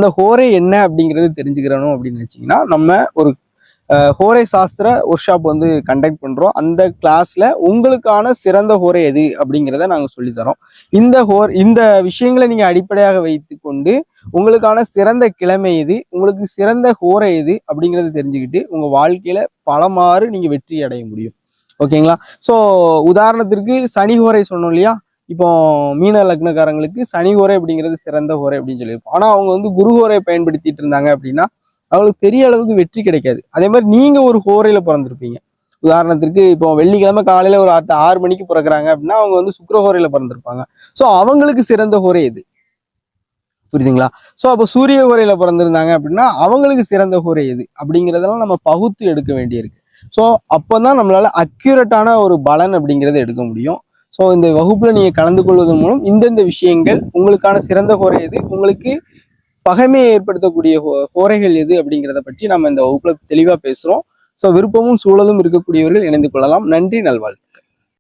அந்த ஹோரை என்ன அப்படிங்கிறது தெரிஞ்சுக்கிறணும் அப்படின்னு நினைச்சீங்கன்னா நம்ம ஒரு ஹோரை சாஸ்திர ஒர்க் ஷாப் வந்து கண்டக்ட் பண்றோம். அந்த கிளாஸ்ல உங்களுக்கான சிறந்த ஹோரை எது அப்படிங்கிறத நாங்கள் சொல்லித்தரோம். இந்த விஷயங்களை நீங்க அடிப்படையாக வைத்து கொண்டு உங்களுக்கான சிறந்த கிழமை எது, உங்களுக்கு சிறந்த ஹோரை எது அப்படிங்கிறத தெரிஞ்சுக்கிட்டு உங்க வாழ்க்கையில பலமாறு நீங்க வெற்றி அடைய முடியும். ஓகேங்களா? ஸோ உதாரணத்திற்கு சனி ஹோரை சொன்னோம் இல்லையா? இப்போ மீன லக்னக்காரங்களுக்கு சனி ஹோரை அப்படிங்கிறது சிறந்த ஹோரை அப்படின்னு சொல்லியிருப்போம். ஆனா அவங்க வந்து குரு ஹோரை பயன்படுத்திட்டு இருந்தாங்க அப்படின்னா அவங்களுக்கு பெரிய அளவுக்கு வெற்றி கிடைக்காது. அதே மாதிரி நீங்க ஒரு ஹோரையில பிறந்திருப்பீங்க. உதாரணத்திற்கு இப்போ வெள்ளிக்கிழமை காலையில ஒரு 6 மணிக்கு பிறக்கிறாங்க அப்படின்னா அவங்க வந்து சுக்கிர ஹோரையில பிறந்திருப்பாங்க. ஸோ அவங்களுக்கு சிறந்த ஹோரை எது? புரியுதுங்களா? ஸோ அப்போ சூரிய ஹோரையில பிறந்திருந்தாங்க அப்படின்னா அவங்களுக்கு சிறந்த ஹோரை எது அப்படிங்கிறதெல்லாம் நம்ம பகுத்து எடுக்க வேண்டியிருக்கு. ஸோ அப்போதான் நம்மளால அக்யூரேட்டான ஒரு பலன் அப்படிங்கிறத எடுக்க முடியும். ஸோ இந்த வகுப்புல நீங்க கலந்து கொள்வதன் மூலம் இந்தந்த விஷயங்கள் உங்களுக்கான சிறந்த ஹோரை எது, உங்களுக்கு பகைமையை ஏற்படுத்தக்கூடிய ஹோரைகள் எது அப்படிங்கிறத பற்றி நம்ம இந்த வகுப்புல தெளிவா பேசுறோம். ஸோ விருப்பமும் சூழலும் இருக்கக்கூடியவர்கள் இணைந்து கொள்ளலாம். நன்றி, நல்வாழ்த்துக்கள்.